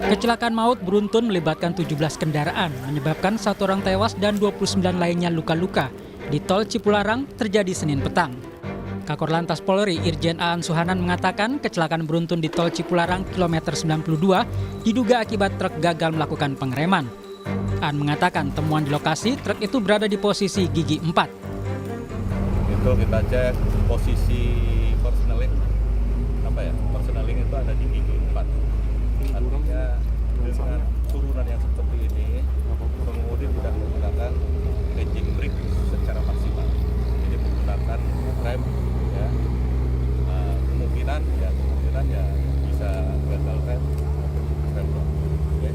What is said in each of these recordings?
Kecelakaan maut beruntun melibatkan 17 kendaraan, menyebabkan 1 orang tewas dan 29 lainnya luka-luka di tol Cipularang terjadi Senin petang. Kakor Lantas Polri Irjen Aan Suhanan mengatakan kecelakaan beruntun di tol Cipularang kilometer 92 diduga akibat truk gagal melakukan pengereman. Aan mengatakan temuan di lokasi truk itu berada di posisi gigi 4. Itu kita cek posisi persneling, persneling itu ada di gigi 4. Artinya dengan turunan yang seperti ini, pengemudi tidak menggunakan engine brake secara maksimal. Jadi menggunakan rem, ya. Kemungkinan ya bisa gagal rem block. Okay.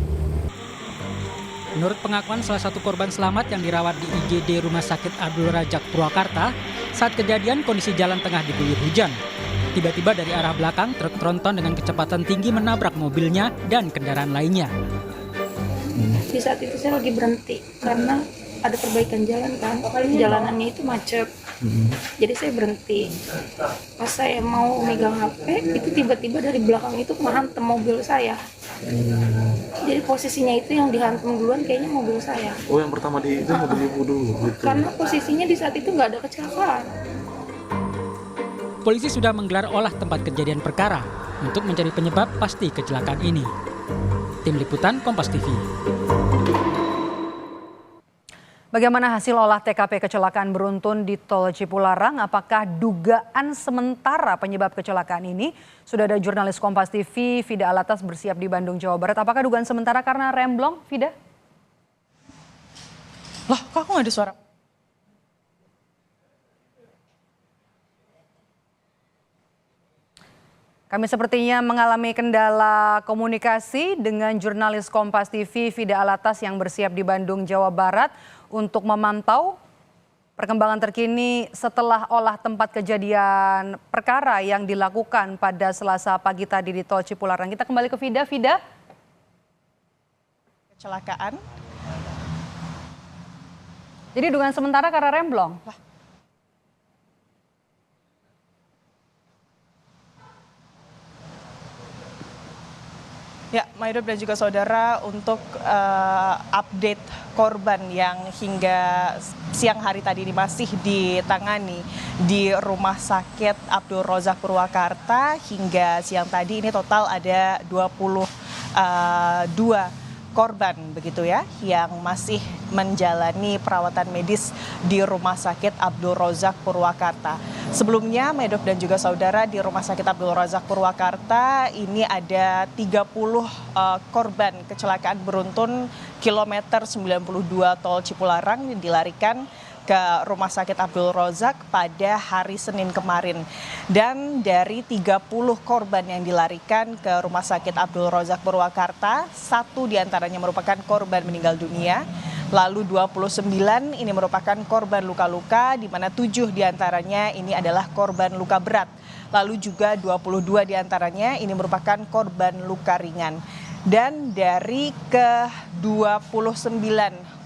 Menurut pengakuan salah satu korban selamat yang dirawat di IGD Rumah Sakit Abdul Razak Purwakarta, saat kejadian kondisi jalan tengah diguyur hujan. Tiba-tiba dari arah belakang, truk tronton dengan kecepatan tinggi menabrak mobilnya dan kendaraan lainnya. Di saat itu saya lagi berhenti karena ada perbaikan jalan kan, jalanannya itu macet. Jadi saya berhenti. Pas saya mau megang HP, itu tiba-tiba dari belakang itu menghantam mobil saya. Jadi posisinya itu yang dihantam duluan kayaknya mobil saya. Oh, yang pertama itu mobil ibu dulu gitu. Karena posisinya di saat itu nggak ada kecelakaan. Polisi sudah menggelar olah tempat kejadian perkara untuk mencari penyebab pasti kecelakaan ini. Tim Liputan Kompas TV. Bagaimana hasil olah TKP kecelakaan beruntun di tol Cipularang? Apakah dugaan sementara penyebab kecelakaan ini? Sudah ada jurnalis Kompas TV, Fida Alatas bersiap di Bandung, Jawa Barat. Apakah dugaan sementara karena remblong, Fida? Loh, kok aku nggak ada suara? Kami sepertinya mengalami kendala komunikasi dengan jurnalis Kompas TV, Fida Alatas yang bersiap di Bandung, Jawa Barat untuk memantau perkembangan terkini setelah olah tempat kejadian perkara yang dilakukan pada Selasa pagi tadi di tol Cipularang. Kita kembali ke Fida. Fida. Kecelakaan. Jadi dugaan sementara karena remblong. Ya, Maidop dan juga saudara, untuk update korban yang hingga siang hari tadi ini masih ditangani di Rumah Sakit Abdul Razak Purwakarta. Hingga siang tadi ini total ada 22 korban begitu ya, yang masih menjalani perawatan medis di Rumah Sakit Abdul Razak Purwakarta. Sebelumnya, Medok dan juga saudara, di Rumah Sakit Abdul Razak Purwakarta ini ada 30 korban kecelakaan beruntun kilometer 92 tol Cipularang yang dilarikan ke Rumah Sakit Abdul Razak pada hari Senin kemarin. Dan dari 30 korban yang dilarikan ke Rumah Sakit Abdul Razak Purwakarta, 1 diantaranya merupakan korban meninggal dunia. Lalu 29 ini merupakan korban luka-luka, di mana 7 diantaranya ini adalah korban luka berat. Lalu juga 22 diantaranya ini merupakan korban luka ringan. Dan dari ke-29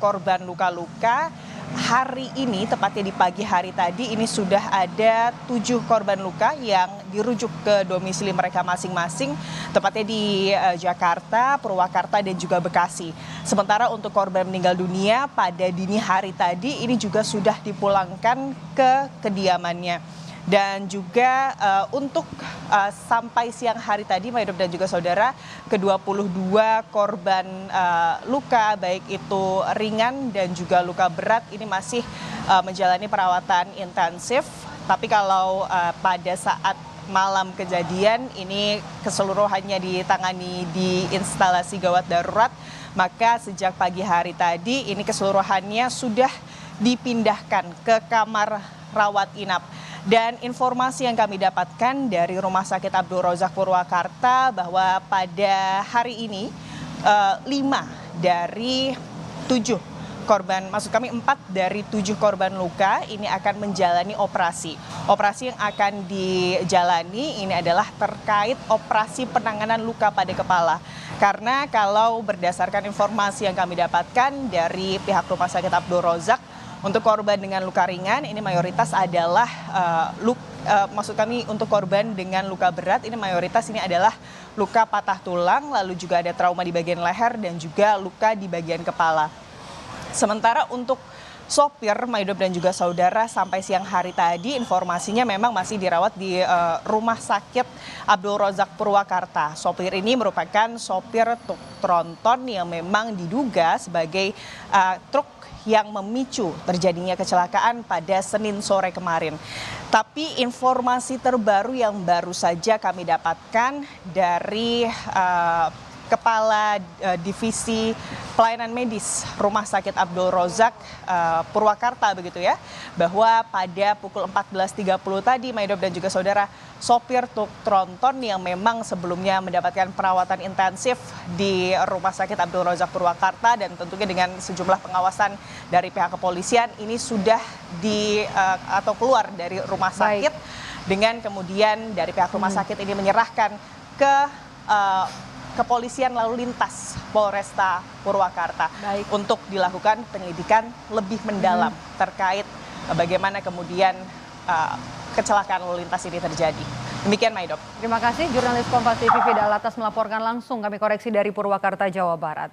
korban luka-luka, hari ini, tepatnya di pagi hari tadi, ini sudah ada 7 korban luka yang dirujuk ke domisili mereka masing-masing, tepatnya di Jakarta, Purwakarta, dan juga Bekasi. Sementara untuk korban meninggal dunia pada dini hari tadi, ini juga sudah dipulangkan ke kediamannya. Dan juga untuk sampai siang hari tadi, Maidop dan juga saudara, ke-22 korban luka, baik itu ringan dan juga luka berat, ini masih menjalani perawatan intensif. Tapi kalau pada saat malam kejadian, ini keseluruhannya ditangani di instalasi gawat darurat, maka sejak pagi hari tadi, ini keseluruhannya sudah dipindahkan ke kamar rawat inap. Dan informasi yang kami dapatkan dari Rumah Sakit Abdul Razak Purwakarta bahwa pada hari ini 5 dari 7 korban, maksud kami 4 dari 7 korban luka ini akan menjalani operasi. Operasi yang akan dijalani ini adalah terkait operasi penanganan luka pada kepala. Karena kalau berdasarkan informasi yang kami dapatkan dari pihak Rumah Sakit Abdul Razak, untuk korban dengan luka ringan ini mayoritas adalah maksud kami untuk korban dengan luka berat ini mayoritas ini adalah luka patah tulang, lalu juga ada trauma di bagian leher dan juga luka di bagian kepala. Sementara untuk sopir Maidob dan juga saudara sampai siang hari tadi informasinya memang masih dirawat di Rumah Sakit Abdul Razak Purwakarta. Sopir ini merupakan sopir truk tronton yang memang diduga sebagai truk yang memicu terjadinya kecelakaan pada Senin sore kemarin. Tapi informasi terbaru yang baru saja kami dapatkan dari Kepala Divisi Pelayanan Medis Rumah Sakit Abdul Razak Purwakarta begitu ya, bahwa pada pukul 14.30 tadi Maidob dan juga saudara, sopir truk tronton yang memang sebelumnya mendapatkan perawatan intensif di Rumah Sakit Abdul Razak Purwakarta dan tentunya dengan sejumlah pengawasan dari pihak kepolisian ini sudah atau keluar dari rumah sakit dengan kemudian dari pihak rumah sakit ini menyerahkan ke Kepolisian Lalu Lintas Polresta Purwakarta untuk dilakukan penyelidikan lebih mendalam terkait bagaimana kemudian kecelakaan lalu lintas ini terjadi. Demikian Maidob. Terima kasih jurnalis Kompas TV Fida Alatas melaporkan langsung, kami koreksi dari Purwakarta, Jawa Barat.